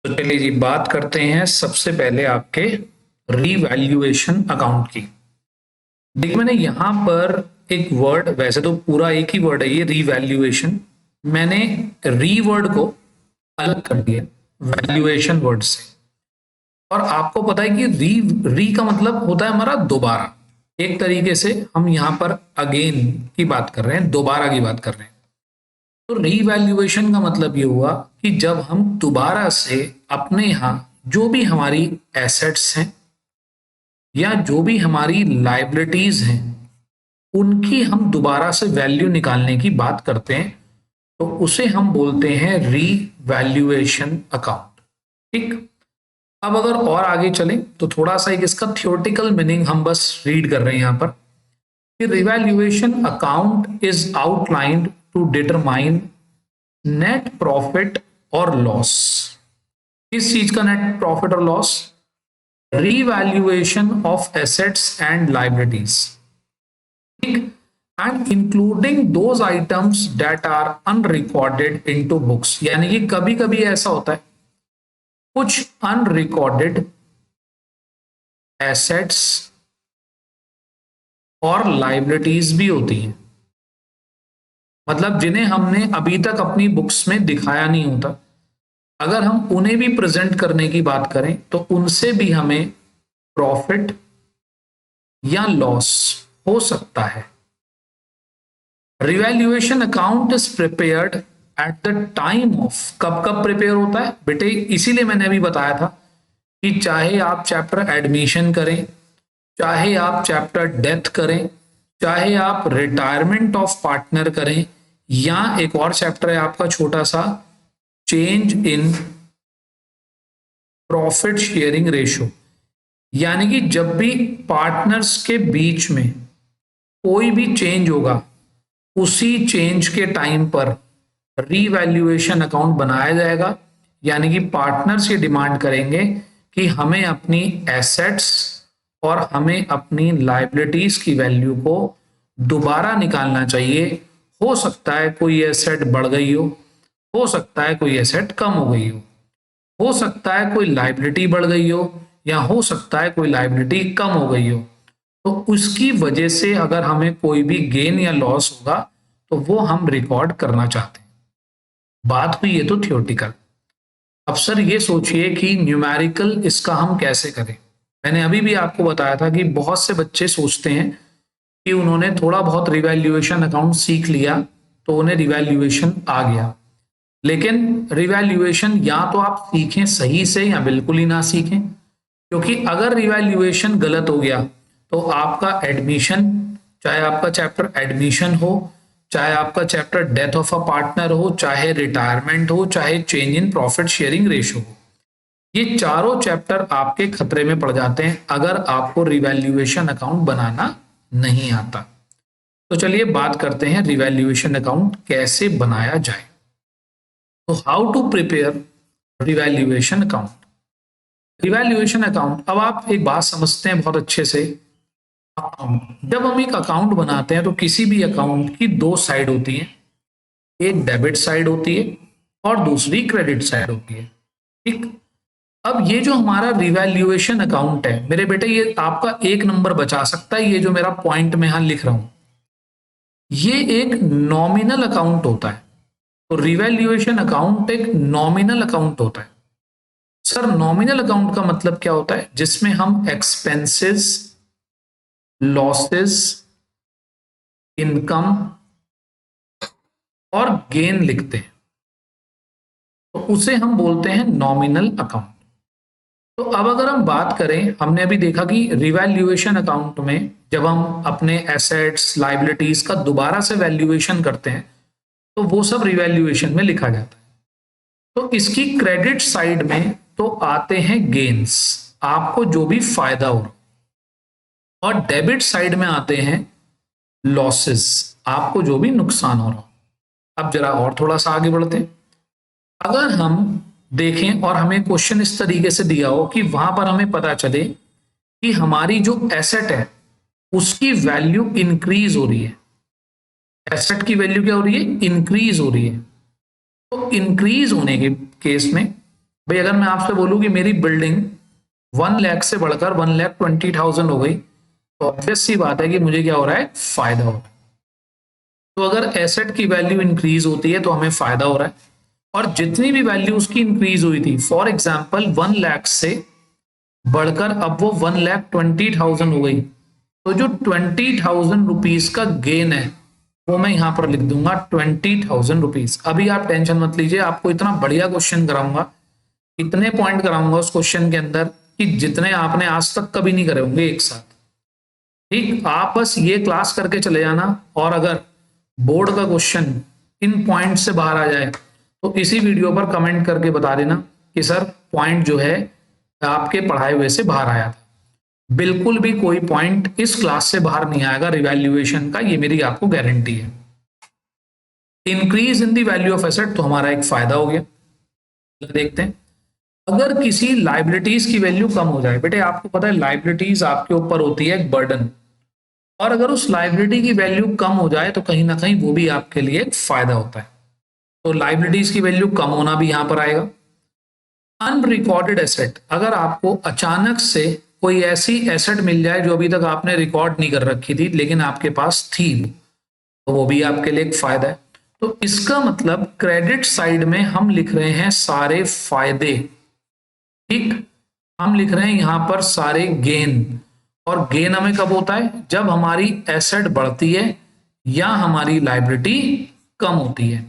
तो चलिए जी बात करते हैं सबसे पहले आपके रीवैल्यूएशन अकाउंट की। देखिए मैंने यहां पर एक वर्ड, वैसे तो पूरा एक ही वर्ड है ये रीवैल्यूएशन, मैंने री वर्ड को अलग कर दिया वैल्यूएशन वर्ड से। और आपको पता है कि री री का मतलब होता है हमारा दोबारा। एक तरीके से हम यहां पर अगेन की बात कर रहे हैं, दोबारा की बात कर रहे हैं। तो रीवैल्यूएशन का मतलब ये हुआ कि जब हम दोबारा से अपने यहां जो भी हमारी एसेट्स हैं या जो भी हमारी लाइबिलिटीज हैं उनकी हम दोबारा से वैल्यू निकालने की बात करते हैं, तो उसे हम बोलते हैं रीवैल्यूएशन अकाउंट। ठीक। अब अगर और आगे चलें तो थोड़ा सा एक इसका थियोरेटिकल मीनिंग हम बस रीड कर रहे हैं यहां पर कि revaluation account is outlined to determine net profit और लॉस। किस चीज का नेट प्रॉफिट और loss? Revaluation of assets and liabilities. ठीक। And including those items that are unrecorded into books. यानी कि कभी कभी ऐसा होता है कुछ अनरिकॉर्डेड एसेट्स और लाइबिलिटीज भी होती हैं, मतलब जिन्हें हमने अभी तक अपनी बुक्स में दिखाया नहीं होता। अगर हम उन्हें भी प्रेजेंट करने की बात करें तो उनसे भी हमें प्रॉफिट या लॉस हो सकता है। Revaluation account is prepared at the time of, कब कब प्रिपेयर होता है बेटे? इसीलिए मैंने अभी बताया था कि चाहे आप चैप्टर एडमिशन करें, चाहे आप चैप्टर डेथ करें, चाहे आप रिटायरमेंट ऑफ पार्टनर करें, या एक और चैप्टर है आपका छोटा सा change in profit sharing ratio. यानी कि जब भी पार्टनर्स के बीच में कोई भी चेंज होगा उसी चेंज के टाइम पर रीवैल्यूएशन अकाउंट बनाया जाएगा। यानी कि पार्टनर्स ये डिमांड करेंगे कि हमें अपनी एसेट्स और हमें अपनी लाइबिलिटीज की वैल्यू को दोबारा निकालना चाहिए। हो सकता है कोई एसेट बढ़ गई हो सकता है कोई एसेट कम हो गई हो सकता है कोई लाइबिलिटी बढ़ गई हो, या हो सकता है कोई लाइबिलिटी कम हो गई हो। तो उसकी वजह से अगर हमें कोई भी गेन या लॉस होगा तो वो हम रिकॉर्ड करना चाहते हैं। बात हुई ये तो थियोरेटिकल। अब सर ये सोचिए कि न्यूमेरिकल इसका हम कैसे करें। मैंने अभी भी आपको बताया था कि बहुत से बच्चे सोचते हैं कि उन्होंने थोड़ा बहुत रिवैल्यूएशन अकाउंट सीख लिया तो उन्हें रिवैल्यूएशन आ गया, लेकिन रिवैल्यूएशन या तो आप सीखें सही से या बिल्कुल ही ना सीखें, क्योंकि अगर रिवैल्यूएशन गलत हो गया तो आपका एडमिशन, चाहे आपका चैप्टर एडमिशन हो, चाहे आपका chapter death of a partner हो, चाहे रिटायरमेंट हो, चाहे change in profit sharing ratio हो, ये चारों चैप्टर आपके खतरे में पड़ जाते हैं अगर आपको रिवैल्यूएशन अकाउंट बनाना नहीं आता। तो चलिए बात करते हैं रिवैल्यूएशन अकाउंट कैसे बनाया जाए। तो how to prepare revaluation account. Revaluation account, अब आप एक बात समझते हैं बहुत अच्छे से। जब हम एक अकाउंट बनाते हैं तो किसी भी अकाउंट की दो साइड होती है, एक डेबिट साइड होती है और दूसरी क्रेडिट साइड होती है। ठीक। अब ये जो हमारा रिवैल्यूएशन अकाउंट है मेरे बेटे, ये आपका एक नंबर बचा सकता है। ये जो मेरा पॉइंट में यहां लिख रहा हूं ये एक नॉमिनल अकाउंट होता है। तो रिवैल्यूएशन अकाउंट एक नॉमिनल अकाउंट होता है। सर नॉमिनल अकाउंट का मतलब क्या होता है? जिसमें हम एक्सपेंसेस, लॉसेस, इनकम और गेन लिखते हैं, तो उसे हम बोलते हैं नॉमिनल अकाउंट। तो अब अगर हम बात करें, हमने अभी देखा कि रिवैल्यूएशन अकाउंट में जब हम अपने एसेट्स, लाइबिलिटीज का दोबारा से वैल्यूएशन करते हैं तो वो सब रिवैल्यूएशन में लिखा जाता है। तो इसकी क्रेडिट साइड में तो आते हैं गेन्स, आपको जो भी फायदा हो, और डेबिट साइड में आते हैं लॉसेस, आपको जो भी नुकसान हो रहा। अब जरा और थोड़ा सा आगे बढ़ते हैं। अगर हम देखें और हमें क्वेश्चन इस तरीके से दिया हो कि वहां पर हमें पता चले कि हमारी जो एसेट है उसकी वैल्यू इंक्रीज हो रही है, एसेट की वैल्यू क्या हो रही है? इंक्रीज हो रही है। तो इंक्रीज होने के केस में भाई अगर मैं आपसे बोलूं कि मेरी बिल्डिंग 1 लाख से बढ़कर 1,20,000 हो गई, तो ऑब्वियस सी बात है कि मुझे क्या हो रहा है, फायदा हो रहा है। तो अगर एसेट की वैल्यू इंक्रीज होती है तो हमें फायदा हो रहा है, और जितनी भी वैल्यू उसकी इंक्रीज हुई थी, फॉर एग्जाम्पल 1 लाख से बढ़कर अब वो 1,20,000 हो गई, तो जो 20,000 रुपीज का गेन है वो मैं यहां पर लिख दूंगा 20,000 रुपीज। अभी आप टेंशन मत लीजिए, आपको इतना बढ़िया क्वेश्चन कराऊंगा, इतने पॉइंट कराऊंगा उस क्वेश्चन के अंदर कि जितने आपने आज तक कभी नहीं करे होंगे एक साथ। ठीक, आप बस ये क्लास करके चले जाना, और अगर बोर्ड का क्वेश्चन इन पॉइंट से बाहर आ जाए तो इसी वीडियो पर कमेंट करके बता देना कि सर पॉइंट जो है आपके पढ़ाए हुए से बाहर आया था। बिल्कुल भी कोई पॉइंट इस क्लास से बाहर नहीं आएगा रिवैल्यूएशन का, ये मेरी आपको गारंटी है। Increase in the value of asset तो हमारा एक फायदा हो गया। देखते हैं, अगर किसी लाइबिलिटीज की वैल्यू कम हो जाए, बेटे आपको पता है लाइबिलिटीज आपके ऊपर होती है एक बर्डन, और अगर उस लाइबिलिटी की वैल्यू कम हो जाए तो कहीं ना कहीं वो भी आपके लिए एक फायदा होता है। तो लाइबिलिटीज की वैल्यू कम होना भी यहां पर आएगा। अनरिकॉर्डेड एसेट, अगर आपको अचानक से कोई ऐसी एसेट मिल जाए जो अभी तक आपने रिकॉर्ड नहीं कर रखी थी लेकिन आपके पास थी, तो वो भी आपके लिए एक फायदा है। तो इसका मतलब क्रेडिट साइड में हम लिख रहे हैं सारे फायदे, ठीक, हम लिख रहे हैं यहां पर सारे गेन। और गेन हमें कब होता है, जब हमारी एसेट बढ़ती है या हमारी लाइबिलिटी कम होती है।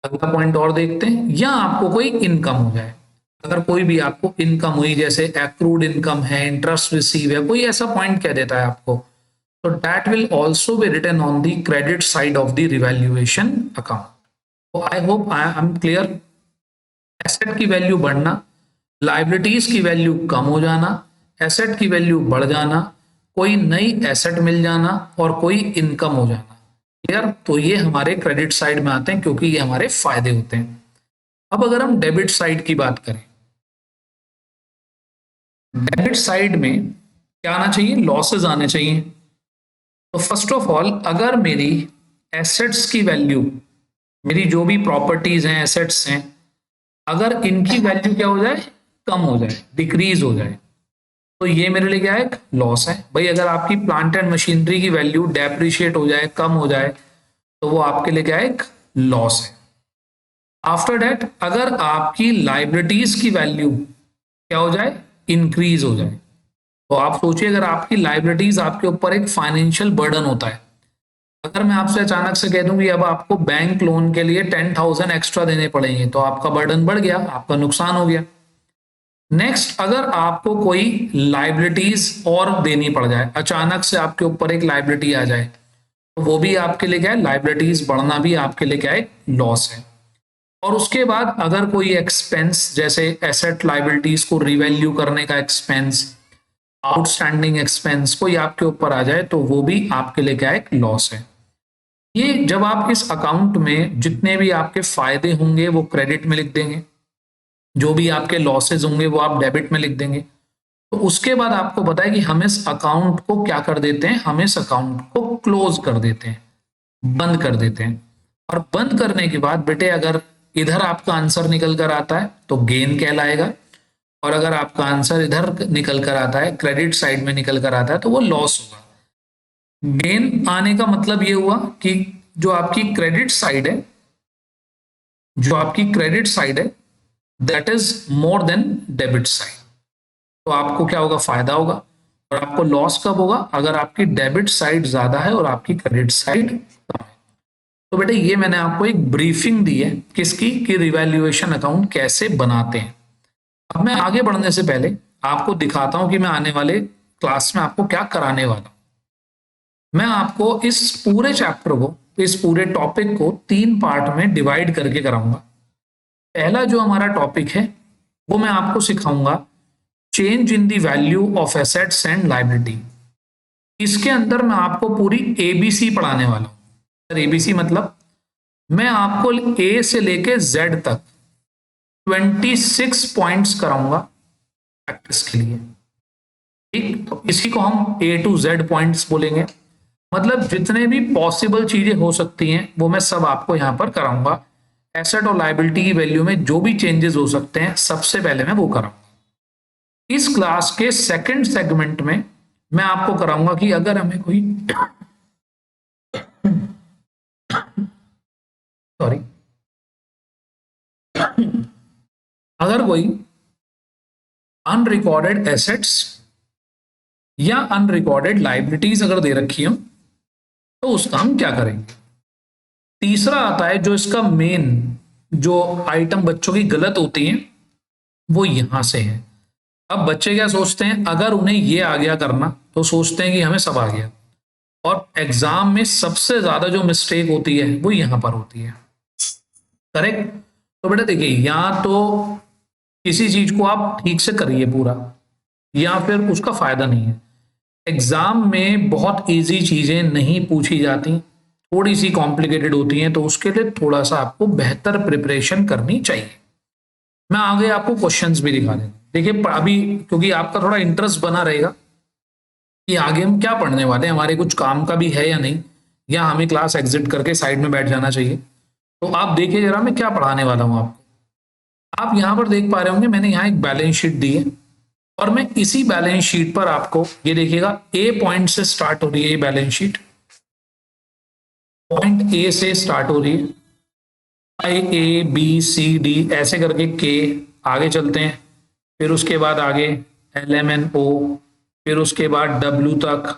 अगला पॉइंट और देखते हैं, या आपको कोई इनकम हो जाए, अगर कोई भी आपको इनकम हुई, जैसे एक्रूड इनकम है, इंटरेस्ट रिसीव है, कोई ऐसा पॉइंट कह देता है आपको, तो that will also be written on the credit side of the revaluation account. तो I hope I am clear. Asset की वैल्यू बढ़ना, लाइबिलिटीज की वैल्यू कम हो जाना, एसेट की वैल्यू बढ़ जाना, कोई नई एसेट मिल जाना, और कोई इनकम हो जाना। क्लियर, तो ये हमारे क्रेडिट साइड में आते हैं क्योंकि ये हमारे फायदे होते हैं। अब अगर हम डेबिट साइड की बात करें, डेबिट साइड में क्या आना चाहिए, लॉसेस आने चाहिए। तो फर्स्ट ऑफ ऑल, अगर मेरी एसेट्स की वैल्यू, मेरी जो भी प्रॉपर्टीज हैं, एसेट्स हैं, अगर इनकी वैल्यू क्या हो जाए, कम हो जाए, डिक्रीज हो जाए, तो ये मेरे लिए क्या है, एक लॉस है। भाई अगर आपकी प्लांट एंड मशीनरी की वैल्यू डेप्रिशिएट हो जाए, कम हो जाए, तो वो आपके लिए क्या है, एक लॉस है। आफ्टर दैट, अगर आपकी लाइबिलिटीज की वैल्यू क्या हो जाए, इंक्रीज हो जाए, तो आप सोचिए अगर आपकी लाइबिलिटीज आपके ऊपर एक फाइनेंशियल बर्डन होता है, अगर मैं आपसे अचानक से कह दूं कि अब आपको बैंक लोन के लिए 10,000 एक्स्ट्रा देने पड़ेंगे, तो आपका बर्डन बढ़ गया, आपका नुकसान हो गया। नेक्स्ट, अगर आपको कोई लाइबिलिटीज और देनी पड़ जाए, अचानक से आपके ऊपर एक लाइबिलिटी आ जाए, तो वो भी आपके लिए क्या है, लाइबिलिटीज बढ़ना भी आपके लिए क्या है, लॉस है। और उसके बाद अगर कोई एक्सपेंस, जैसे एसेट लाइबिलिटीज को रिवैल्यू करने का एक्सपेंस, आउटस्टैंडिंग एक्सपेंस कोई आपके ऊपर आ जाए, तो वो भी आपके लिए क्या है, एक लॉस है। ये जब आप इस अकाउंट में जितने भी आपके फायदे होंगे वो क्रेडिट में लिख देंगे, जो भी आपके लॉसेज होंगे वो आप डेबिट में लिख देंगे। तो उसके बाद आपको पता है कि हम इस अकाउंट को क्या कर देते हैं, हम इस अकाउंट को क्लोज कर देते हैं, बंद कर देते हैं। और बंद करने के बाद बेटे अगर इधर आपका आंसर निकल कर आता है तो गेन कहलाएगा, और अगर आपका आंसर इधर निकल कर आता है, क्रेडिट साइड में निकल कर आता है, तो वो लॉस होगा। गेन आने का मतलब ये हुआ कि जो आपकी क्रेडिट साइड है, जो आपकी क्रेडिट साइड है, that is more than debit side, तो आपको क्या होगा, फायदा होगा। और आपको लॉस कब होगा, अगर आपकी डेबिट साइड ज्यादा है और आपकी क्रेडिट साइड कम है। तो बेटे ये मैंने आपको एक ब्रीफिंग दी है किसकी, कि रिवैल्यूएशन अकाउंट कैसे बनाते हैं। अब मैं आगे बढ़ने से पहले आपको दिखाता हूं कि मैं आने वाले क्लास में आपको क्या कराने वाला हूं। मैं आपको इस पूरे चैप्टर को, इस पूरे टॉपिक को 3 पार्ट में डिवाइड करके कराऊंगा। पहला जो हमारा टॉपिक है वो मैं आपको सिखाऊंगा change in the value of assets and liability. इसके अंदर मैं आपको पूरी एबीसी पढ़ाने वाला हूं। सर एबीसी मतलब मैं आपको ए से लेके जेड तक 26 पॉइंट्स कराऊंगा प्रैक्टिस के लिए। ठीक, तो इसी को हम ए टू जेड पॉइंट्स बोलेंगे। मतलब जितने भी पॉसिबल चीजें हो सकती हैं वो मैं सब आपको यहां पर कराऊंगा। एसेट और लायबिलिटी की वैल्यू में जो भी चेंजेस हो सकते हैं सबसे पहले मैं वो कराऊंगा। इस क्लास के सेकंड सेगमेंट में मैं आपको कराऊंगा कि अगर हमें कोई सॉरी अगर कोई अनरिकॉर्डेड एसेट्स या अनरिकॉर्डेड लायबिलिटीज अगर दे रखी हो तो उसका हम क्या करेंगे। तीसरा आता है जो इसका मेन जो आइटम बच्चों की गलत होती है वो यहां से है। अब बच्चे क्या सोचते हैं, अगर उन्हें ये आ गया करना तो सोचते हैं कि हमें सब आ गया, और एग्जाम में सबसे ज्यादा जो मिस्टेक होती है वो यहां पर होती है। करेक्ट। तो बेटा देखिए, या तो किसी चीज को आप ठीक से करिए पूरा, या फिर उसका फायदा नहीं है। एग्जाम में बहुत इजी चीजें नहीं पूछी जाती, थोड़ी सी कॉम्प्लिकेटेड होती हैं, तो उसके लिए थोड़ा सा आपको बेहतर प्रिपरेशन करनी चाहिए। मैं आगे आपको क्वेश्चंस भी दिखा देता। देखिए अभी क्योंकि आपका थोड़ा इंटरेस्ट बना रहेगा कि आगे हम क्या पढ़ने वाले हैं, हमारे कुछ काम का भी है या नहीं, या हमें क्लास एग्जिट करके साइड में बैठ जाना चाहिए। तो आप देखिए जरा मैं क्या पढ़ाने वाला हूं आपको। आप यहां पर देख पा रहे होंगे मैंने यहाँ एक बैलेंस शीट दी है, और मैं इसी बैलेंस शीट पर आपको ये देखिएगा ए पॉइंट से स्टार्ट हो रही है ये बैलेंस शीट, पॉइंट ए से स्टार्ट हो रही है, आई ए बी सी डी ऐसे करके के आगे चलते हैं, फिर उसके बाद आगे एल एम एन ओ, फिर उसके बाद डब्ल्यू तक,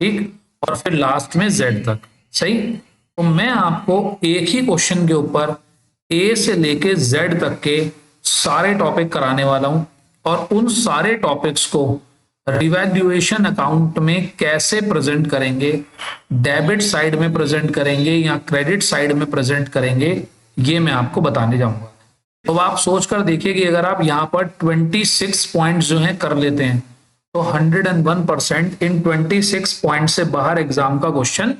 ठीक, और फिर लास्ट में जेड तक। सही। तो मैं आपको एक ही क्वेश्चन के ऊपर ए से लेके जेड तक के सारे टॉपिक कराने वाला हूं, और उन सारे टॉपिक्स को रिवैल्यूएशन अकाउंट में कैसे प्रेजेंट करेंगे, डेबिट साइड में प्रेजेंट करेंगे या क्रेडिट साइड में प्रेजेंट करेंगे, ये मैं आपको बताने जाऊंगा। तो आप सोचकर देखिए कि अगर आप यहाँ पर 26 पॉइंट्स जो हैं कर लेते हैं तो 101% इन 26 पॉइंट से बाहर एग्जाम का क्वेश्चन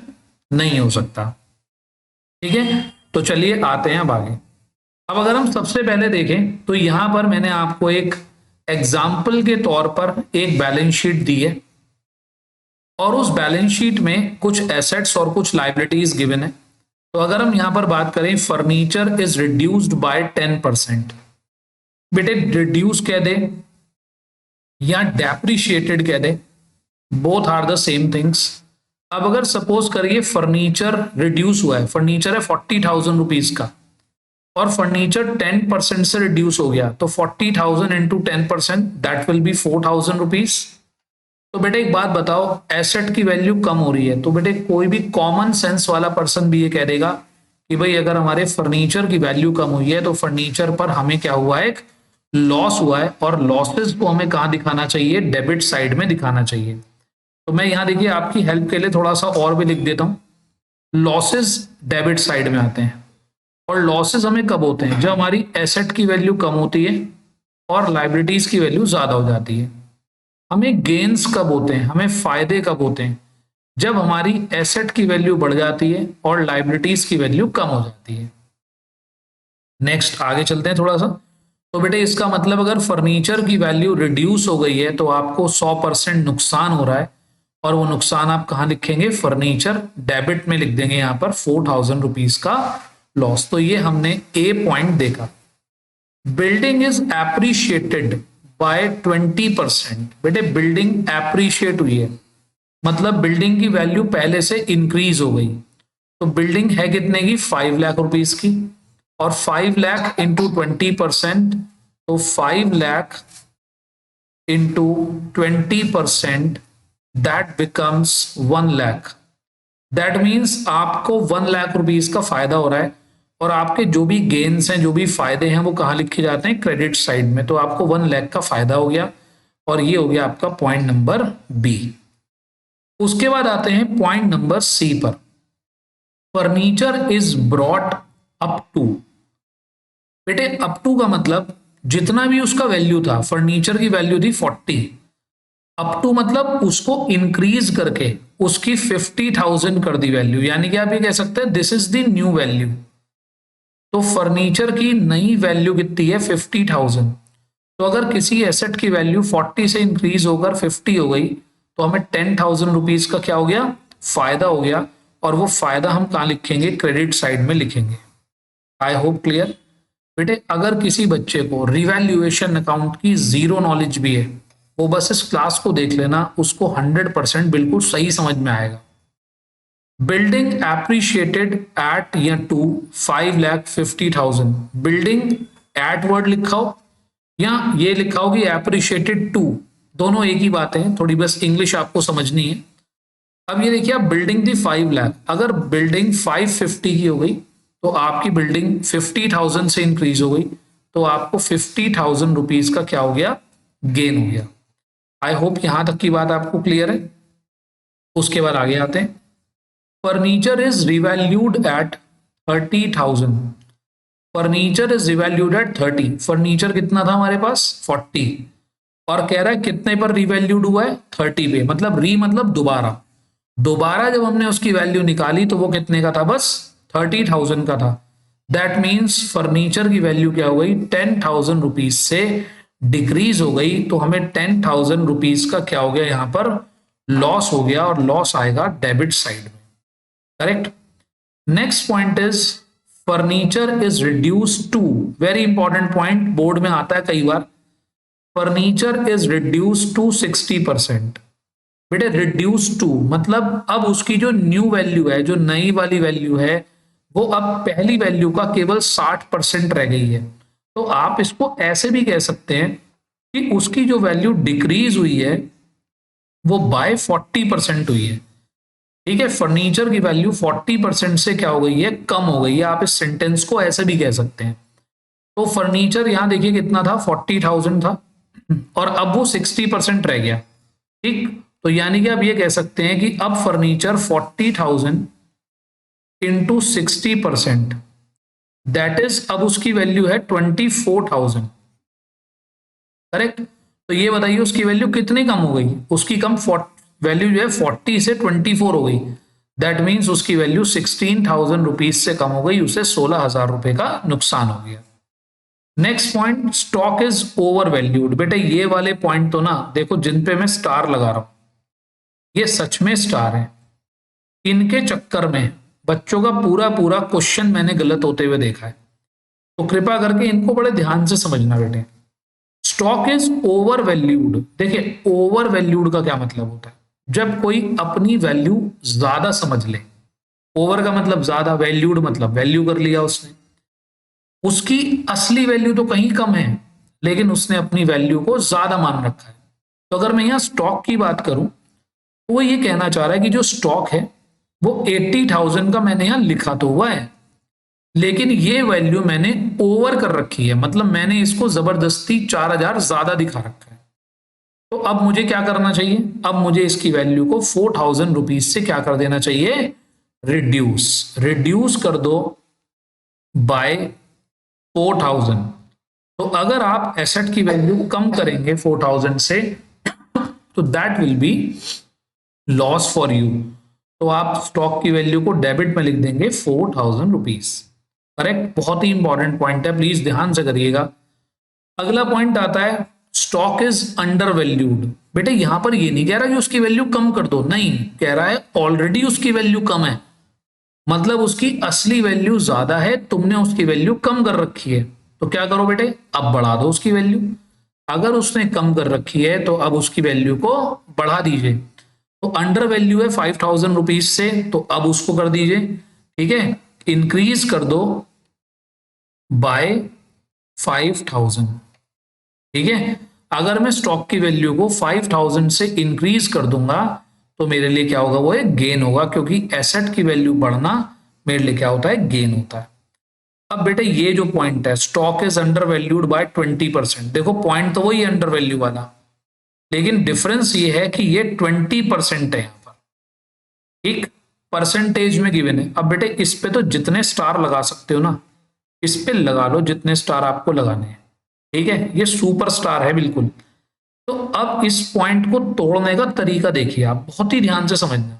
नहीं हो सकता। ठीक है, तो चलिए आते हैं अब आगे। अब अगर हम सबसे पहले देखें तो यहां पर मैंने आपको एक एग्जाम्पल के तौर पर एक बैलेंस शीट दी है, और उस बैलेंस शीट में कुछ एसेट्स और कुछ लाइबिलिटीज गिवन है। तो अगर हम यहां पर बात करें, फर्नीचर इज रिड्यूस्ड बाय 10%। बेटे रिड्यूस कह दे या डेप्रिशिएटेड कह दे, both are the same things. अब अगर सपोज करिए फर्नीचर रिड्यूस हुआ है, फर्नीचर है 40,000 रुपीज का, और फर्नीचर 10% से रिड्यूस हो गया, तो 40,000 into 10% that will be 4,000 rupees. तो बेटे एक बात बताओ, एसेट की वैल्यू कम हो रही है, तो बेटे कोई भी कॉमन सेंस वाला पर्सन भी ये कह देगा कि भाई अगर हमारे फर्नीचर की वैल्यू कम हुई है तो फर्नीचर पर हमें क्या हुआ है, एक लॉस हुआ है, और लॉसेस को हमें कहाँ दिखाना चाहिए, डेबिट साइड में दिखाना चाहिए। तो मैं यहां देखिए आपकी हेल्प के लिए थोड़ा सा और भी लिख देता हूं। लॉसेस डेबिट साइड में आते हैं, और लॉसेस हमें कब होते हैं, जब हमारी एसेट की वैल्यू कम होती है और लाइबिलिटीज की वैल्यू ज्यादा हो जाती है। हमें गेन्स कब होते हैं, हमें फायदे कब होते हैं, जब हमारी एसेट की वैल्यू बढ़ जाती है और लाइबिलिटीज की वैल्यू कम हो जाती है। नेक्स्ट आगे चलते हैं थोड़ा सा। तो बेटे इसका मतलब अगर फर्नीचर की वैल्यू रिड्यूस हो गई है तो आपको 100% नुकसान हो रहा है, और वो नुकसान आप कहां लिखेंगे, फर्नीचर डेबिट में लिख देंगे यहां पर 4,000 रुपीज का लॉस। तो ये हमने ए पॉइंट देखा। Building is appreciated by 20%। बेटे बिल्डिंग एप्रिशिएट हुई है, मतलब बिल्डिंग की वैल्यू पहले से इंक्रीज हो गई। तो बिल्डिंग है कितने की, 5 लाख रुपीज की, और 5 लाख इंटू 20%, तो 5 lakh into 20% that becomes 1 lakh. That means आपको 1 लाख रुपीज का फायदा हो रहा है, और आपके जो भी गेन्स हैं, जो भी फायदे हैं, वो कहाँ लिखे जाते हैं, क्रेडिट साइड में। तो आपको 1 लाख का फायदा हो गया, और ये हो गया आपका पॉइंट नंबर बी। उसके बाद आते हैं पॉइंट नंबर सी पर। Furniture is brought up to. बेटे अप टू का मतलब जितना भी उसका वैल्यू था, फर्नीचर की वैल्यू थी 40, अप टू मतलब उसको इंक्रीज करके उसकी 50,000 कर दी वैल्यू, यानी कि आप ये कह सकते हैं this is the new value. तो फर्नीचर की नई वैल्यू कितनी है, 50,000। तो अगर किसी एसेट की वैल्यू 40 से इंक्रीज होकर 50 हो गई तो हमें 10,000 रुपीज का क्या हो गया, फायदा हो गया, और वो फायदा हम कहाँ लिखेंगे, क्रेडिट साइड में लिखेंगे। I hope clear. बेटे अगर किसी बच्चे को रिवैल्यूएशन अकाउंट की जीरो नॉलेज भी है, वो बस इस क्लास को देख लेना, उसको 100% बिल्कुल सही समझ में आएगा। बिल्डिंग एप्रिशिएटेड एट या टू 5,50,000, बिल्डिंग एट वर्ड लिखा हो या ये लिखा हो कि एप्रिशिएटेड टू, दोनों एक ही बात है, थोड़ी बस इंग्लिश आपको समझनी है। अब ये देखिए, आप बिल्डिंग थी 5 लाख, अगर बिल्डिंग 550 की हो गई तो आपकी बिल्डिंग 50,000 से इंक्रीज हो गई, तो आपको 50,000 रुपीज का क्या हो गया, गेन हो गया। आई होप यहां तक की बात आपको क्लियर है। उसके बाद आगे आते हैं, furniture is revalued at 30,000, furniture is revalued at 30, furniture कितना था हमारे पास 40, और कह रहा है कितने पर रिवैल्यूड हुआ है 30 पे, मतलब री मतलब दोबारा, दोबारा जब हमने उसकी वैल्यू निकाली तो वो कितने का था, बस 30,000 का था। दैट मीन्स फर्नीचर की वैल्यू क्या हो गई, 10,000 रुपीज से डिक्रीज हो गई, तो हमें 10,000 रुपीज का क्या हो गया, यहां पर लॉस हो गया, और लॉस आएगा डेबिट साइड में। Correct. Next point is furniture is reduce to, very important point, board में आता है कई बार, फर्नीचर इज रिड्यूस टू 60%। बेटे रिड्यूस टू मतलब अब उसकी जो न्यू वैल्यू है, जो नई वाली वैल्यू है, वो अब पहली वैल्यू का केवल 60% रह गई है। तो आप इसको ऐसे भी कह सकते हैं कि उसकी जो वैल्यू डिक्रीज हुई है वो बाय 40% हुई है। ठीक है, फर्नीचर की वैल्यू 40% से क्या हो गई है, कम हो गई है। आप इस सेंटेंस को ऐसे भी कह सकते हैं। तो फर्नीचर यहां देखिए कितना था, 40,000 था, और अब वो 60% रह गया। ठीक, तो यानी कि आप ये कह सकते हैं कि अब फर्नीचर 40,000 इंटू 60%, दैट इज अब उसकी वैल्यू है 24,000। करेक्ट। तो ये बताइए उसकी वैल्यू कितनी कम हो गई, उसकी कम वैल्यू जो है 40 से 24 हो गई। दैट मीन्स उसकी वैल्यू 16,000 रुपीज से कम हो गई, उसे 16,000 रुपए का नुकसान हो गया। Next point, stock is over valued. बेटे ये वाले पॉइंट तो ना देखो, जिन पे मैं स्टार लगा रहा हूं ये सच में स्टार है, इनके चक्कर में बच्चों का पूरा पूरा क्वेश्चन मैंने गलत होते हुए देखा है। तो कृपया करके इनको बड़े ध्यान से समझना बेटे। स्टॉक इज ओवर वैल्यूड, देखिए ओवर वैल्यूड का क्या मतलब होता है, जब कोई अपनी वैल्यू ज्यादा समझ ले। ओवर का मतलब ज्यादा, वैल्यूड मतलब वैल्यू कर लिया उसने, उसकी असली वैल्यू तो कहीं कम है लेकिन उसने अपनी वैल्यू को ज्यादा मान रखा है। तो अगर मैं यहां स्टॉक की बात करूं तो वो ये कहना चाह रहा है कि जो स्टॉक है वो 80,000 का मैंने यहां लिखा तो हुआ है, लेकिन ये वैल्यू मैंने ओवर कर रखी है, मतलब मैंने इसको जबरदस्ती 4,000 ज्यादा दिखा रखा है। तो अब मुझे क्या करना चाहिए, अब मुझे इसकी वैल्यू को 4,000 रुपीज से क्या कर देना चाहिए, रिड्यूस, रिड्यूस कर दो बाय 4,000। तो अगर आप एसेट की वैल्यू कम करेंगे 4,000 से तो that will be loss for you. तो आप स्टॉक की वैल्यू को डेबिट में लिख देंगे 4,000 रुपीज। करेक्ट, बहुत ही इंपॉर्टेंट पॉइंट है, प्लीज ध्यान से करिएगा। अगला पॉइंट आता है स्टॉक इज अंडर वैल्यूड। बेटे यहां पर ये नहीं कह रहा कि उसकी वैल्यू कम कर दो, नहीं, कह रहा है ऑलरेडी उसकी वैल्यू कम है, मतलब उसकी असली वैल्यू ज्यादा है, तुमने उसकी वैल्यू कम कर रखी है। तो क्या करो बेटे, अब बढ़ा दो उसकी वैल्यू। अगर उसने कम कर रखी है तो अब उसकी वैल्यू को बढ़ा दीजिए। तो अंडर वैल्यू है 5,000 रुपीज से, तो अब उसको कर दीजिए, ठीक है, इंक्रीज कर दो बाय 5,000। ठीक है, अगर मैं स्टॉक की वैल्यू को 5,000 से इंक्रीज कर दूंगा तो मेरे लिए क्या होगा, वो एक गेन होगा, क्योंकि एसेट की वैल्यू बढ़ना मेरे लिए क्या होता है, गेन होता है। अब बेटे ये जो पॉइंट है stock is under valued bye 20%, देखो पॉइंट तो वही अंडर वैल्यू वाला, लेकिन डिफरेंस ये है कि ये 20% है यहां पर, एक परसेंटेज में गिवन है। अब बेटे इस पे तो जितने स्टार लगा सकते हो ना, इस पे लगा लो जितने स्टार आपको लगाने हैं, ठीक है, ये सुपर स्टार है बिल्कुल। तो अब इस पॉइंट को तोड़ने का तरीका देखिए, आप बहुत ही ध्यान से समझना।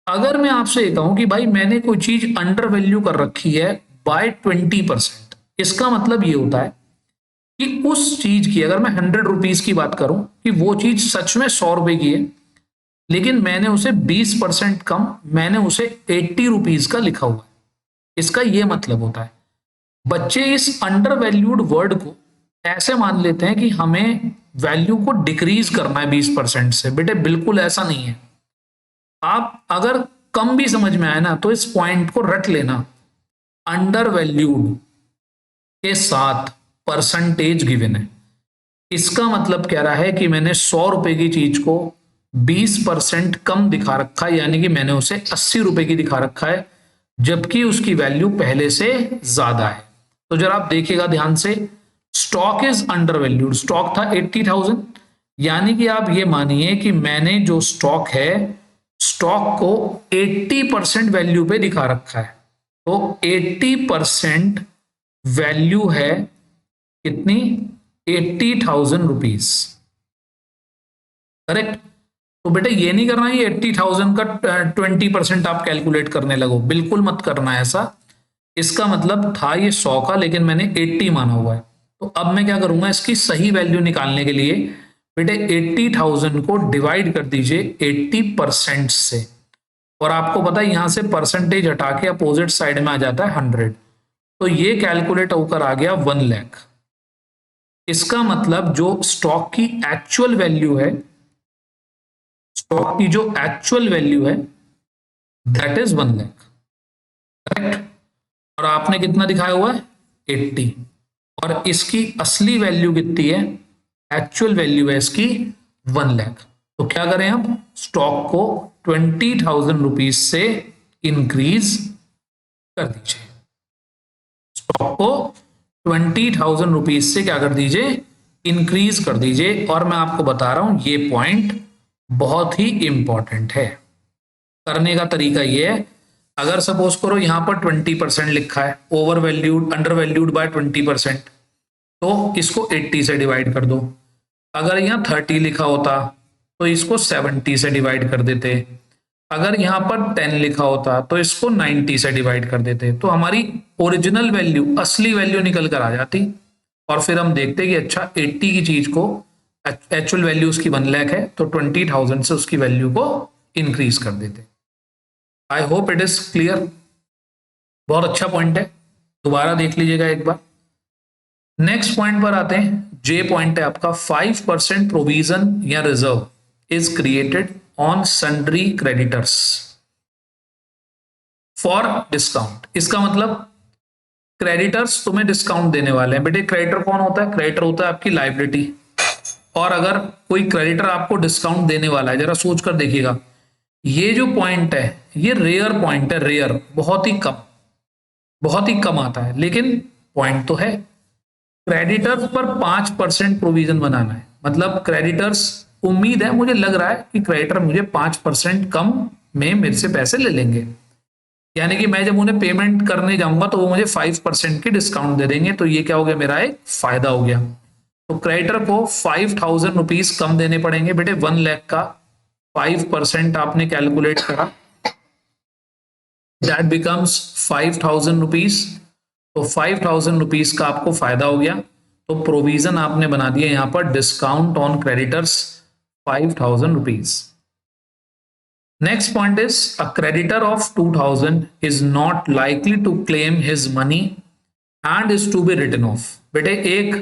अगर मैं आपसे ये कहूं कि भाई मैंने कोई चीज अंडर वैल्यू कर रखी है बाय 20%, इसका मतलब ये होता है कि उस चीज की, अगर मैं 100 रुपीज की बात करूं कि वो चीज सच में 100 रुपए की है, लेकिन मैंने उसे 20% कम, मैंने उसे 80 रुपीज का लिखा हुआ है, इसका ये मतलब होता है। बच्चे इस अंडर वैल्यूड वर्ड को ऐसे मान लेते हैं कि हमें वैल्यू को डिक्रीज करना है 20% से। बेटे बिल्कुल ऐसा नहीं है। आप अगर कम भी समझ में आए ना तो इस पॉइंट को रट लेना, अंडर वैल्यूड के साथ परसेंटेज गिवन है। इसका मतलब कह रहा है कि मैंने 100 रुपए की चीज को 20% कम दिखा रखा है, यानी कि मैंने उसे 80 रुपए की दिखा रखा है, जबकि उसकी वैल्यू पहले से ज्यादा है। तो जरा आप देखिएगा ध्यान से, stock is under valued, stock था 80,000, यानी कि आप ये मानिए कि मैंने जो स्टॉक है, स्टॉक को 80% वैल्यू पे दिखा रखा है। तो 80% वैल्यू है कितनी, 80,000 रुपीज, करेक्ट। तो बेटा ये नहीं करना है 80,000 का 20% आप कैलकुलेट करने लगो, बिल्कुल मत करना है ऐसा। इसका मतलब था ये 100 का, लेकिन मैंने 80 माना हुआ है। तो अब मैं क्या करूंगा, इसकी सही वैल्यू निकालने के लिए बेटे 80,000 को डिवाइड कर दीजिए 80% से, और आपको पता है यहां से परसेंटेज हटा के अपोजिट साइड में आ जाता है 100। तो ये कैलकुलेट होकर आ गया 1 लाख। इसका मतलब जो स्टॉक की एक्चुअल वैल्यू है, स्टॉक की जो एक्चुअल वैल्यू है दैट इज 1 लाख, करेक्ट। और आपने कितना दिखाया हुआ है 80, और इसकी असली वैल्यू कितनी है, एक्चुअल वैल्यू है इसकी 1 लाख। तो क्या करें, अब स्टॉक को 20,000 रुपीज से इंक्रीज कर दीजिए, स्टॉक को 20,000 रुपीज से क्या कर दीजिए, इंक्रीज कर दीजिए। और मैं आपको बता रहा हूं ये पॉइंट बहुत ही इंपॉर्टेंट है। करने का तरीका ये है, अगर सपोज करो यहां पर 20% लिखा है, over valued under valued bye 20%, तो इसको 80 से डिवाइड कर दो। अगर यहां 30 लिखा होता तो इसको 70 से डिवाइड कर देते। अगर यहां पर 10 लिखा होता तो इसको 90 से डिवाइड कर देते, तो हमारी ओरिजिनल वैल्यू, असली वैल्यू निकल कर आ जाती। और फिर हम देखते कि अच्छा 80 की चीज को एक्चुअल वैल्यू उसकी 1 लाख है, तो 20,000 से उसकी वैल्यू को इंक्रीज कर देते। I hope it is clear. बहुत अच्छा पॉइंट है, दोबारा देख लीजिएगा एक बार। नेक्स्ट पॉइंट पर आते हैं, जे पॉइंट है आपका, 5% प्रोविजन या reserve is created on sundry creditors for discount. इसका मतलब क्रेडिटर्स तुम्हें डिस्काउंट देने वाले हैं। बेटे क्रेडिटर कौन होता है, क्रेडिटर होता है आपकी लाइबिलिटी। और अगर कोई क्रेडिटर आपको डिस्काउंट देने वाला है, जरा सोच कर देखिएगा, ये जो पॉइंट है ये रेयर पॉइंट है, रेयर, बहुत ही कम आता है, लेकिन पॉइंट तो है। क्रेडिटर्स पर 5% प्रोविजन बनाना है, मतलब क्रेडिटर्स, उम्मीद है, मुझे लग रहा है कि क्रेडिटर मुझे 5% कम में मेरे से पैसे ले लेंगे, यानी कि मैं जब उन्हें पेमेंट करने जाऊंगा तो वो मुझे 5% की डिस्काउंट दे देंगे। तो ये क्या हो गया, मेरा एक फायदा हो गया। तो क्रेडिटर को 5,000 रुपीज कम देने पड़ेंगे। बेटे 1 लाख का 5% आपने कैलकुलेट करा, दैट बिकम्स 5,000 रुपीज। तो 5,000 रुपीज का आपको फायदा हो गया। तो प्रोविजन आपने बना दिया यहां पर, discount on creditors 5,000 rupees. Next point is, a creditor of 2,000 is not likely to claim his money and is to be written off. बेटे एक,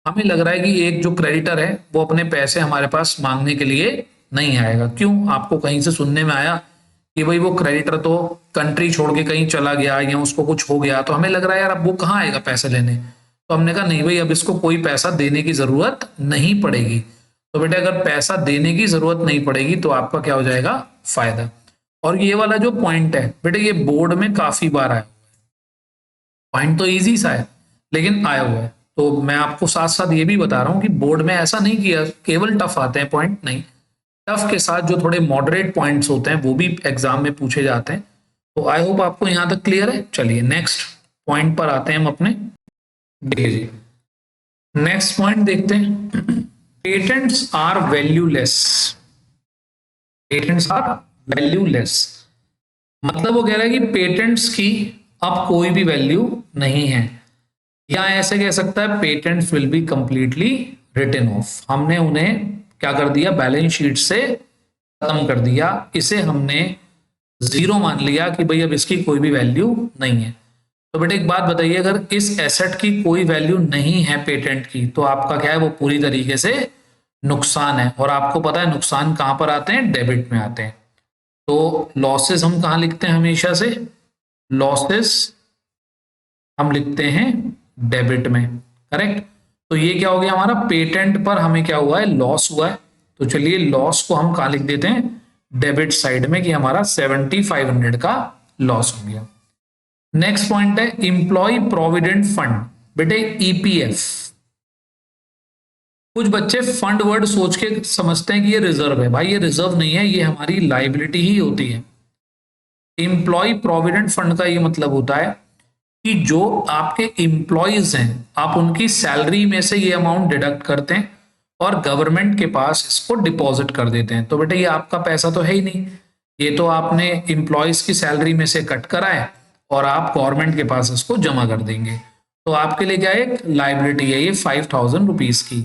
हमें लग रहा है कि एक जो क्रेडिटर है वो अपने पैसे हमारे पास मांगने के लिए नहीं आएगा। क्यों, आपको कहीं से सुनने में आया कि भाई वो क्रेडिटर तो कंट्री छोड़ के कहीं चला गया या उसको कुछ हो गया, तो हमें लग रहा है यार अब वो कहाँ आएगा पैसे लेने। तो हमने कहा नहीं भाई, अब इसको कोई पैसा देने की जरूरत नहीं पड़ेगी। तो बेटे अगर पैसा देने की जरूरत नहीं पड़ेगी तो आपका क्या हो जाएगा, फायदा। और ये वाला जो पॉइंट है बेटे, ये बोर्ड में काफी बार आया, पॉइंट तो इजी सा है लेकिन आया हुआ है। तो मैं आपको साथ साथ ये भी बता रहा हूँ कि बोर्ड में ऐसा नहीं किया केवल टफ आते हैं पॉइंट, नहीं, टफ के साथ जो थोड़े मॉडरेट पॉइंट्स होते हैं वो भी एग्जाम में पूछे जाते हैं। तो आई होप आपको यहां तक क्लियर है। चलिए नेक्स्ट पॉइंट पर आते हैं हम अपने। देखिए नेक्स्ट पॉइंट देखते हैं, patents are valueless. Patents are valueless मतलब वो कह रहा है कि पेटेंट्स की अब कोई भी वैल्यू नहीं है, या ऐसे कह सकता है patents will be completely written off. हमने उन्हें क्या कर दिया, बैलेंस शीट से खत्म कर दिया, इसे हमने जीरो मान लिया कि भाई अब इसकी कोई भी वैल्यू नहीं है। तो बेटे एक बात बताइए, अगर इस एसेट की कोई वैल्यू नहीं है पेटेंट की, तो आपका क्या है, वो पूरी तरीके से नुकसान है। और आपको पता है नुकसान कहां पर आते हैं, डेबिट में आते हैं। तो लॉसेस हम कहां लिखते हैं हमेशा से, लॉसेस हम लिखते हैं डेबिट में, करेक्ट। तो ये क्या हो गया हमारा, पेटेंट पर हमें क्या हुआ है, लॉस हुआ है। तो चलिए लॉस को हम कहां लिख देते हैं, डेबिट साइड में, कि हमारा 7500 का लॉस हो गया। नेक्स्ट पॉइंट है इंप्लॉय प्रोविडेंट फंड। बेटे ईपीएफ, कुछ बच्चे फंड वर्ड सोच के समझते हैं कि ये रिजर्व है। भाई ये रिजर्व नहीं है, ये हमारी लाइबिलिटी ही होती है। एम्प्लॉय प्रोविडेंट फंड का ये मतलब होता है कि जो आपके एम्प्लॉयज हैं, आप उनकी सैलरी में से ये अमाउंट डिडक्ट करते हैं और गवर्नमेंट के पास इसको डिपॉजिट कर देते हैं। तो बेटा ये आपका पैसा तो है ही नहीं, ये तो आपने एम्प्लॉयज की सैलरी में से कट करा है और आप गवर्नमेंट के पास इसको जमा कर देंगे। तो आपके लिए क्या है, एक लाइबिलिटी है ये 5000 रुपीज की।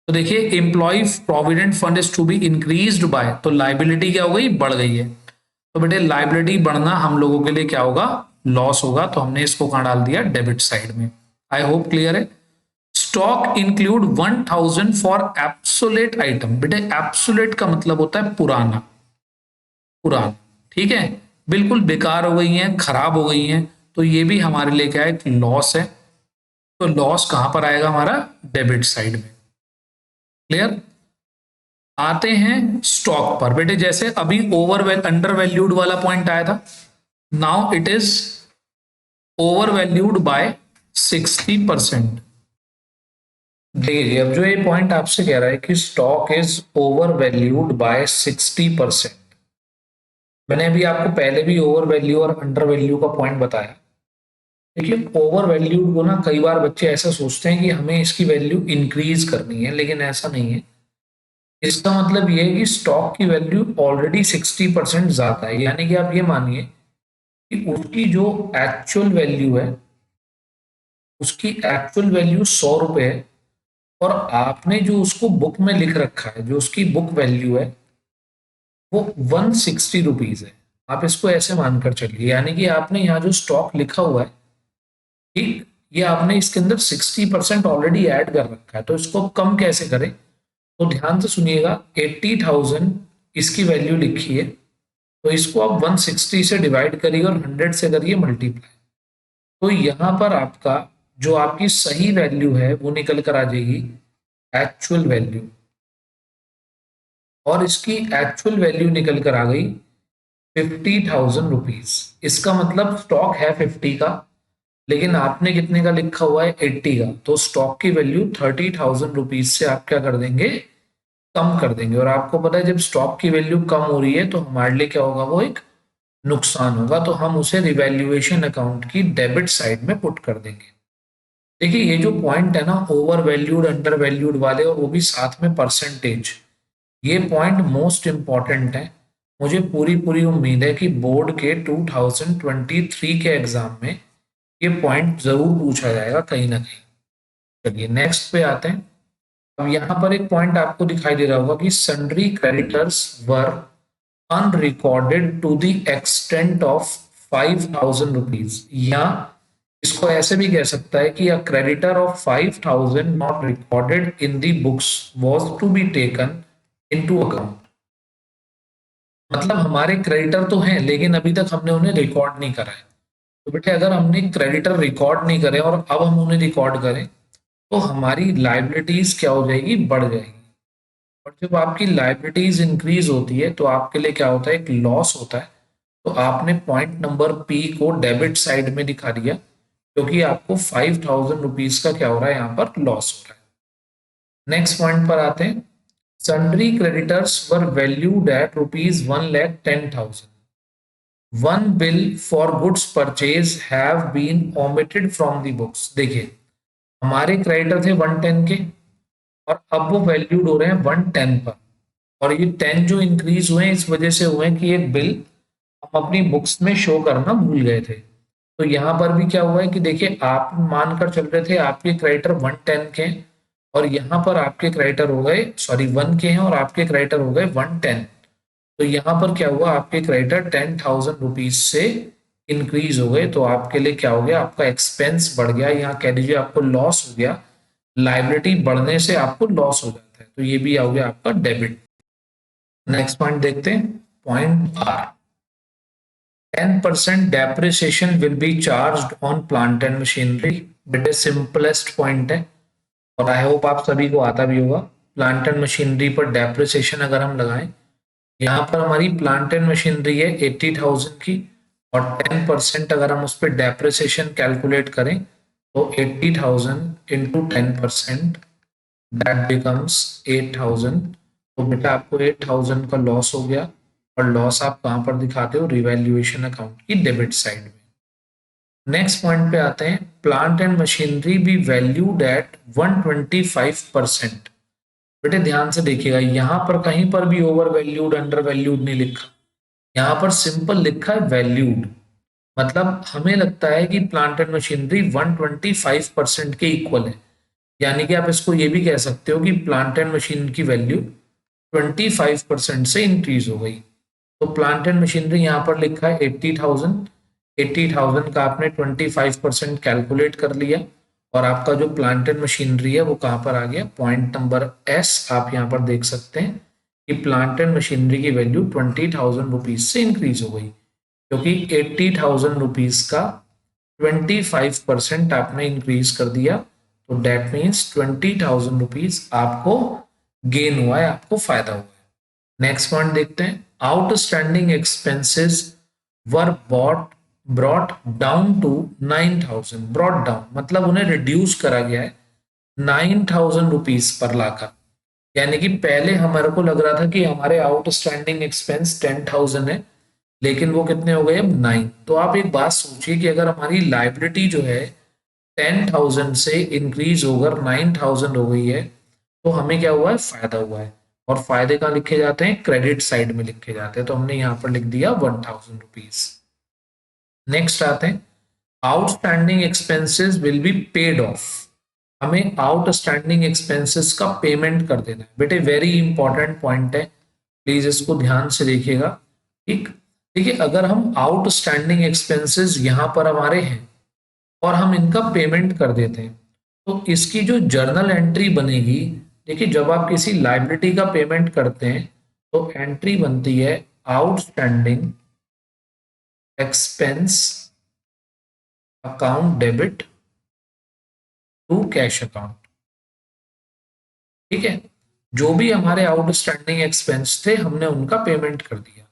तो देखिए employ provident fund is to be increased by, तो लाइबिलिटी क्या हो गई, बढ़ गई है। तो बेटे लाइबिलिटी बढ़ना हम लोगों के लिए क्या होगा, लॉस होगा। तो हमने इसको कहां डाल दिया, डेबिट साइड में। आई होप क्लियर है। Stock include 1000 for absolute item. बेटे एब्सोलेट का मतलब होता है पुराना, पुराना, ठीक है, बिल्कुल बेकार हो गई हैं, खराब हो गई हैं, तो ये भी हमारे लिए क्या है, लॉस है। तो लॉस कहां पर आएगा हमारा, डेबिट साइड में। क्लियर। आते हैं स्टॉक पर। बेटे जैसे अभी अंडर वैल्यूड वाला पॉइंट आया था, now it is over valued bye 60%। देखिए अब जो ये पॉइंट आपसे कह रहा है कि stock is over valued bye 60%, मैंने अभी आपको पहले भी ओवर वैल्यू और अंडर वैल्यू का पॉइंट बताया। देखिए ओवर वैल्यूड को ना कई बार बच्चे ऐसा सोचते हैं कि हमें इसकी वैल्यू इंक्रीज करनी है, लेकिन ऐसा नहीं है। इसका मतलब ये है कि स्टॉक की वैल्यू ऑलरेडी 60% ज्यादा है। यानी कि आप ये मानिए कि उसकी जो एक्चुअल वैल्यू है, उसकी एक्चुअल वैल्यू 100 रुपए है, और आपने जो उसको बुक में लिख रखा है, जो उसकी बुक वैल्यू है वो 160 रुपीज है। आप इसको ऐसे मानकर चलिए, यानी कि आपने यहाँ जो स्टॉक लिखा हुआ है, ठीक, ये आपने इसके अंदर 60% ऑलरेडी ऐड कर रखा है। तो इसको कम कैसे करें, तो ध्यान से सुनिएगा। 80,000 इसकी वैल्यू लिखी है, तो इसको आप 160 से डिवाइड करिए और 100 से करिए मल्टीप्लाई। तो यहां पर आपका जो आपकी सही वैल्यू है वो निकल कर आ जाएगी एक्चुअल वैल्यू, और इसकी एक्चुअल वैल्यू निकल कर आ गई 50,000 रुपीज। इसका मतलब स्टॉक है 50 का, लेकिन आपने कितने का लिखा हुआ है, 80 का। तो स्टॉक की वैल्यू 30,000 रुपीज से आप क्या कर देंगे, कम कर देंगे। और आपको पता है जब स्टॉक की वैल्यू कम हो रही है तो हमारे लिए क्या होगा, वो एक नुकसान होगा। तो हम उसे रिवैल्यूएशन अकाउंट की डेबिट साइड में पुट कर देंगे। देखिए ये जो पॉइंट है ना, ओवर वैल्यूड अंडर वैल्यूड वाले, और वो भी साथ में परसेंटेज, ये पॉइंट मोस्ट इंपॉर्टेंट है। मुझे पूरी पूरी उम्मीद है कि बोर्ड के 2023 के एग्जाम में ये पॉइंट जरूर पूछा जाएगा कहीं ना कहीं। चलिए नेक्स्ट पे आते हैं। अब यहाँ पर एक पॉइंट आपको दिखाई दे रहा होगा कि sundry creditors were unrecorded to the extent of 5,000 rupees, या इसको ऐसे भी कह सकता है कि a creditor of 5,000 not recorded in the books was to be taken into account. मतलब हमारे क्रेडिटर तो हैं, लेकिन अभी तक हमने उन्हें रिकॉर्ड नहीं करा है। तो बेटे अगर हमने क्रेडिटर रिकॉर्ड नहीं करे और अब हम उन्हें रिकॉर्ड करें, तो हमारी लाइबिलिटीज क्या हो जाएगी, बढ़ जाएगी। और जब आपकी लाइबिलिटीज इंक्रीज होती है तो आपके लिए क्या होता है, एक लॉस होता है। तो आपने पॉइंट नंबर पी को डेबिट साइड में दिखा दिया, क्योंकि आपको 5,000 रुपीज का क्या हो रहा है, यहाँ पर लॉस हो रहा है। नेक्स्ट पॉइंट पर आते हैं। Sundry creditors were valued at rupees 1,10,000। One bill for goods purchase have been omitted from the books. देखिए हमारे क्रेडिटर थे 110 के, और अब वो वैल्यूड हो रहे हैं 110 पर। और ये 10 जो इंक्रीज हुए इस वजह से हुए कि एक बिल हम अपनी बुक्स में शो करना भूल गए थे। तो यहाँ पर भी क्या हुआ है कि देखिए आप मानकर चल रहे थे आपके क्रेडिटर 110 के हैं, और यहाँ पर आपके क्रेडिटर हो गए, सॉरी 1 के हैं और आपके क्रेडिटर हो गए 110। तो यहाँ पर क्या हुआ, आपके क्रेडिटर 10,000 रुपीज से इंक्रीज हो गए तो आपके लिए क्या हो गया, आपका एक्सपेंस बढ़ गया, यहाँ कह दीजिए आपको लॉस हो गया। लाइबिलिटी बढ़ने से आपको लॉस हो जाता है, तो ये भी हो गया आपका डेबिट। नेक्स्ट पॉइंट देखते हैं, point are, 10% depreciation will be charged on plant and machinery. बेटे सिंपलेस्ट पॉइंट है और आई होप आप सभी को आता भी होगा। प्लांट एंड मशीनरी पर डेप्रिसिएशन अगर हम लगाएं, यहाँ पर हमारी प्लांट एंड मशीनरी है 80,000 की, और 10% अगर हम उस पर डेप्रिसिएशन कैलकुलेट करें तो 80,000 इंटू 10% दैट बिकम्स 8,000। तो बेटा आपको 8,000 का लॉस हो गया, और लॉस आप कहाँ पर दिखाते हो, रिवैल्यूएशन अकाउंट की डेबिट साइड में। नेक्स्ट पॉइंट पे आते हैं, plant and machinery be valued at 125%। बेटे ध्यान से देखिएगा, यहां पर कहीं पर भी ओवर वैल्यूड अंडर वैल्यूड नहीं लिखा, यहाँ पर सिंपल लिखा है वैल्यूड। मतलब हमें लगता है कि प्लांट एंड मशीनरी 125% के इक्वल है, यानी कि आप इसको ये भी कह सकते हो कि प्लांट एंड मशीन की वैल्यू 25% से इंक्रीज हो गई। तो प्लांट एंड मशीनरी यहाँ पर लिखा है 80,000, 80,000 का आपने 25% कैलकुलेट कर लिया, और आपका जो प्लांट एंड मशीनरी है वो कहाँ पर आ गया, पॉइंट नंबर एस आप यहाँ पर देख सकते हैं कि प्लांट एंड मशीनरी की वैल्यू 20,000 रुपीज से इंक्रीज हो गई, क्योंकि 80,000 रुपीज का 25% आपने इंक्रीज कर दिया, तो डेट मीन्स 20,000 रुपीज आपको गेन हुआ है, आपको फायदा हुआ है। नेक्स्ट पॉइंट देखते हैं, outstanding expenses were brought down to 9,000। Brought down मतलब उन्हें रिड्यूस करा गया है 9,000 रुपीज पर लाकर, यानी कि पहले हमारे को लग रहा था कि हमारे आउटस्टैंडिंग एक्सपेंस 10,000 है, लेकिन वो कितने हो गए, अब 9। तो आप एक बात सोचिए कि अगर हमारी लाइबिलिटी जो है 10,000 से इंक्रीज होकर 9,000 हो गई है, तो हमें क्या हुआ है, फायदा हुआ है। और फायदे कहाँ लिखे जाते हैं, क्रेडिट साइड में लिखे जाते हैं, तो हमने यहाँ पर लिख दिया 1,000 रुपीज। नेक्स्ट आते हैं, outstanding expenses will be paid of. हमें आउटस्टैंडिंग एक्सपेंसेस का पेमेंट कर देना है। बेटे वेरी इंपॉर्टेंट पॉइंट है, प्लीज इसको ध्यान से देखिएगा। ठीक, देखिए अगर हम आउटस्टैंडिंग एक्सपेंसेस यहां पर हमारे हैं और हम इनका पेमेंट कर देते हैं, तो इसकी जो जर्नल एंट्री बनेगी, देखिए जब आप किसी लाइबिलिटी का पेमेंट करते हैं तो एंट्री बनती है outstanding expense account debit to cash account. ठीक है, जो भी हमारे आउटस्टैंडिंग एक्सपेंस थे हमने उनका पेमेंट कर दिया।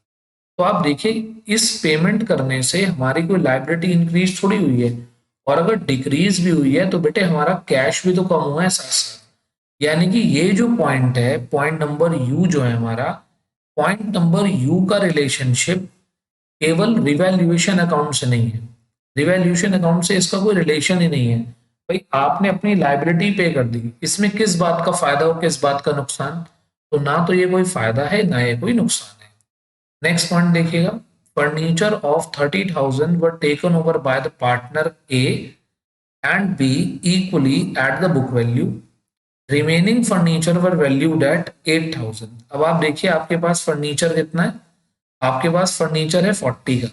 तो आप देखिए इस पेमेंट करने से हमारी कोई लाइबिलिटी इंक्रीज थोड़ी हुई है, और अगर डिक्रीज भी हुई है तो बेटे हमारा कैश भी तो कम हुआ है साथ साथ। यानी कि ये जो पॉइंट है, पॉइंट नंबर यू जो है हमारा, पॉइंट नंबर यू का रिलेशनशिप केवल रिवैल्यूएशन अकाउंट से नहीं है, रिवैल्यूएशन अकाउंट से इसका कोई रिलेशन ही नहीं है। भाई आपने अपनी लाइबिलिटी पे कर दी, इसमें किस बात का फायदा और किस बात का नुकसान, तो ना तो ये कोई फायदा है ना ये कोई नुकसान है। नेक्स्ट पॉइंट देखिएगा, furniture of 30,000 were taken over by the partner A and be equally at the book value, remaining furniture were valued eight 8,000। अब आप देखिए आपके पास फर्नीचर कितना है, आपके पास फर्नीचर है 40 का।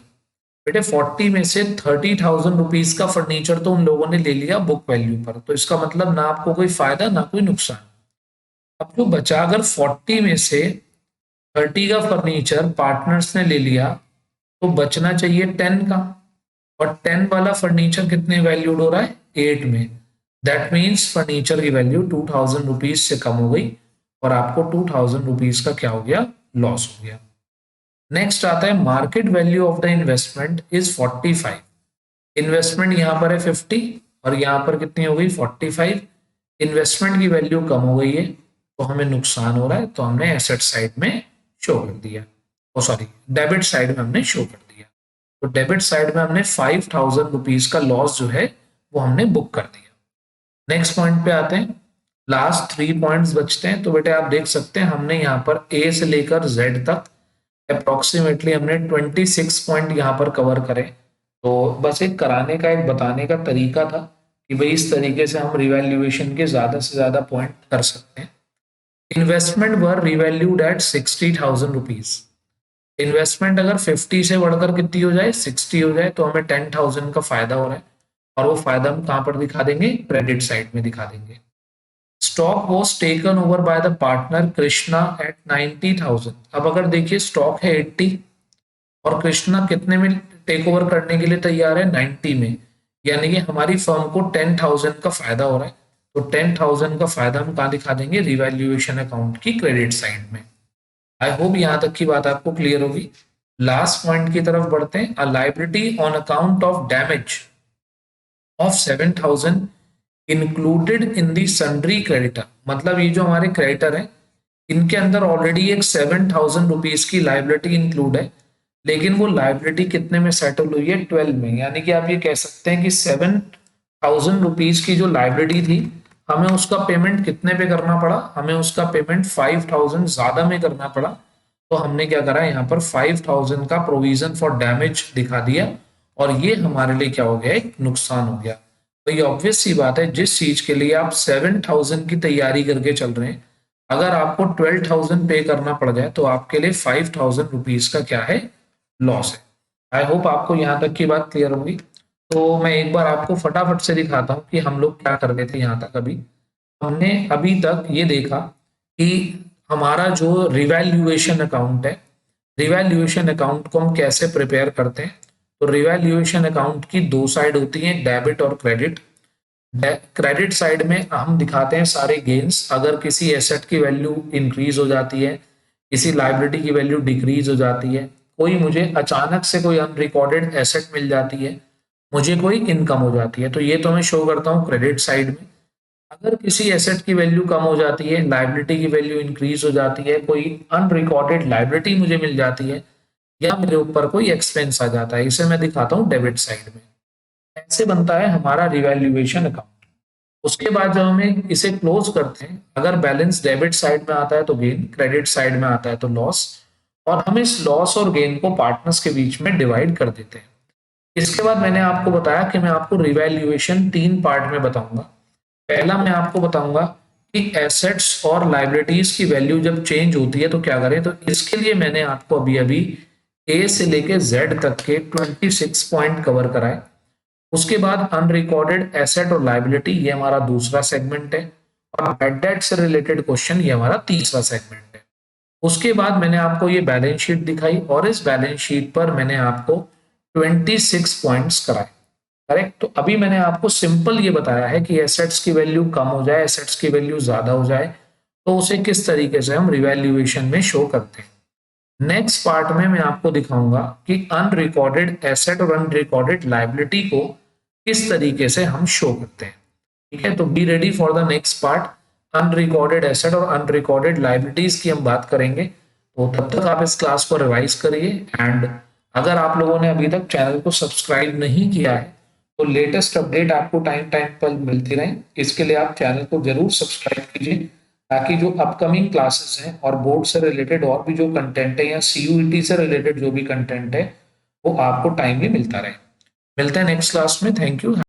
बेटे 40 में से 30,000 रुपीज का फर्नीचर तो उन लोगों ने ले लिया बुक वैल्यू पर, तो इसका मतलब ना आपको कोई फायदा ना कोई नुकसान। अब जो बचा, अगर 40 में से 30 का फर्नीचर पार्टनर्स ने ले लिया तो बचना चाहिए 10 का, और 10 वाला फर्नीचर कितने वैल्यूड हो रहा है, 8 में। दैट मीन्स फर्नीचर की वैल्यू 2,000 रुपीज से कम हो गई, और आपको 2,000 रुपीज का क्या हो गया, लॉस हो गया। नेक्स्ट आता है, market value of the investment is 45। Investment यहाँ पर है 50 और यहाँ पर कितनी हो गई 45। इन्वेस्टमेंट की वैल्यू कम हो गई है तो हमें नुकसान हो रहा है, तो हमने एसेट साइड में शो कर दिया, ओ सॉरी डेबिट साइड में हमने शो कर दिया। तो डेबिट साइड में हमने 5,000 रुपीज का लॉस जो है वो हमने बुक कर दिया। नेक्स्ट पॉइंट पे आते हैं, लास्ट 3 पॉइंट्स बचते हैं। तो बेटे आप देख सकते हैं हमने यहाँ पर ए से लेकर जेड तक अप्रोक्सीमेटली हमने 26 पॉइंट यहाँ पर कवर करे। तो बस एक कराने का, एक बताने का तरीका था कि भाई इस तरीके से हम रिवैल्यूएशन के ज्यादा से ज्यादा पॉइंट कर सकते हैं। इन्वेस्टमेंट वर रिवैल्यूड एट 60,000 रुपीज। इन्वेस्टमेंट अगर 50 से बढ़कर कितनी हो जाए, 60 हो जाए, तो हमें 10,000 का फायदा हो रहा है, और वो फायदा हम कहां पर दिखा देंगे, क्रेडिट साइड में दिखा देंगे। Stock was taken over by the partner Krishna at 90,000। अब अगर देखिए स्टॉक है 80 और कृष्णा कितने में टेक ओवर करने के लिए तैयार है, 90 में, यानी कि हमारी फर्म को 10,000 का फायदा हो रहा है। तो 10,000 का फायदा हम कहाँ दिखा देंगे, रिवैल्यूएशन अकाउंट की क्रेडिट साइड में। आई होप यहां तक की बात आपको क्लियर होगी। लास्ट पॉइंट की तरफ बढ़ते हैं। A liability on account of damage of 7,000 included in the sundry creditor. मतलब ये जो हमारे क्रेडिटर है, इनके अंदर ऑलरेडी एक 7,000 रुपीज की लाइबिलिटी इंक्लूड है, लेकिन वो लाइबिलिटी कितने में सेटल हुई है, 12 में। यानी कि आप ये कह सकते हैं कि 7,000 रुपीज की जो लाइबिलिटी थी, हमें उसका पेमेंट कितने पे करना पड़ा, हमें उसका पेमेंट 5,000 ज्यादा में करना पड़ा। तो हमने क्या करा, यहाँ पर 5,000 का प्रोविजन फॉर डैमेज दिखा दिया, और ये हमारे लिए क्या हो गया, एक नुकसान हो गया। तो ये ऑब्वियस सी बात है, जिस चीज के लिए आप 7,000 की तैयारी करके चल रहे हैं, अगर आपको 12,000 पे करना पड़ जाए, तो आपके लिए 5,000 रुपीज का क्या है, लॉस है। आई होप आपको यहाँ तक की बात क्लियर होगी। तो मैं एक बार आपको फटाफट से दिखाता हूँ कि हम लोग क्या कर रहे थे यहाँ तक। अभी हमने अभी तक ये देखा कि हमारा जो रिवैल्यूएशन अकाउंट है, रिवैल्यूएशन अकाउंट को हम कैसे प्रिपेयर करते हैं। तो रिवैल्यूएशन अकाउंट की दो साइड होती है, डेबिट और क्रेडिट। क्रेडिट साइड में हम दिखाते हैं सारे गेन्स, अगर किसी एसेट की वैल्यू इंक्रीज हो जाती है, किसी लाइबिलिटी की वैल्यू डिक्रीज हो जाती है, कोई मुझे अचानक से कोई अनरिकॉर्डेड एसेट मिल जाती है, मुझे कोई इनकम हो जाती है, तो ये तो मैं शो करता हूँ क्रेडिट साइड में। अगर किसी एसेट की वैल्यू कम हो जाती है, लाइबिलिटी की वैल्यू इंक्रीज हो जाती है, कोई अनरिकॉर्डेड लाइबिलिटी मुझे मिल जाती है, या मेरे ऊपर कोई एक्सपेंस आ जाता है, इसे मैं दिखाता हूँ डेबिट साइड में। ऐसे बनता है हमारा रिवैल्यूएशन अकाउंट। उसके बाद जब हमें इसे क्लोज करते हैं, अगर बैलेंस डेबिट साइड में आता है तो गेन, क्रेडिट साइड में आता है तो लॉस, और हम इस लॉस और गेन को पार्टनर्स के बीच में डिवाइड कर देते हैं। इसके बाद मैंने आपको बताया कि मैं आपको रिवैल्यूएशन 3 पार्ट में बताऊंगा। पहला मैं आपको बताऊंगा कि एसेट्स और लाइबिलिटीज की वैल्यू जब चेंज होती है तो क्या करें। तो इसके लिए मैंने आपको अभी अभी ए से लेके जेड तक के 26 पॉइंट कवर कराए। उसके बाद अनरिकॉर्डेड एसेट और लाइबिलिटी, ये हमारा दूसरा सेगमेंट है, और बैड डेट से रिलेटेड क्वेश्चन, ये हमारा तीसरा सेगमेंट है। उसके बाद मैंने आपको ये बैलेंस शीट दिखाई, और इस बैलेंस शीट पर मैंने आपको 26 पॉइंट्स कराए। करेक्ट। तो अभी मैंने आपको सिंपल ये बताया है कि एसेट्स की वैल्यू कम हो जाए, एसेट्स की वैल्यू ज्यादा हो जाए, तो उसे किस तरीके से हम रिवैल्यूएशन में शो करते हैं। नेक्स्ट पार्ट में मैं आपको दिखाऊंगा कि अनरिकॉर्डेड एसेट और अनरिकॉर्डेड लाइबिलिटी को किस तरीके से हम शो करते हैं। ठीक है, तो be ready for the next part. Unrecorded asset और अनरिकॉर्डेड लाइबिलिटीज की हम बात करेंगे। तो तब तक आप इस क्लास को रिवाइज करिए, एंड अगर आप लोगों ने अभी तक चैनल को सब्सक्राइब नहीं किया है, तो लेटेस्ट अपडेट आपको टाइम टाइम पर मिलती रहे, इसके लिए आप चैनल को जरूर सब्सक्राइब कीजिए, ताकि जो अपकमिंग क्लासेस हैं और बोर्ड से रिलेटेड और भी जो कंटेंट है, या सीयूईटी से रिलेटेड जो भी कंटेंट है, वो आपको टाइमली मिलता रहे। मिलते हैं नेक्स्ट क्लास में। Thank you.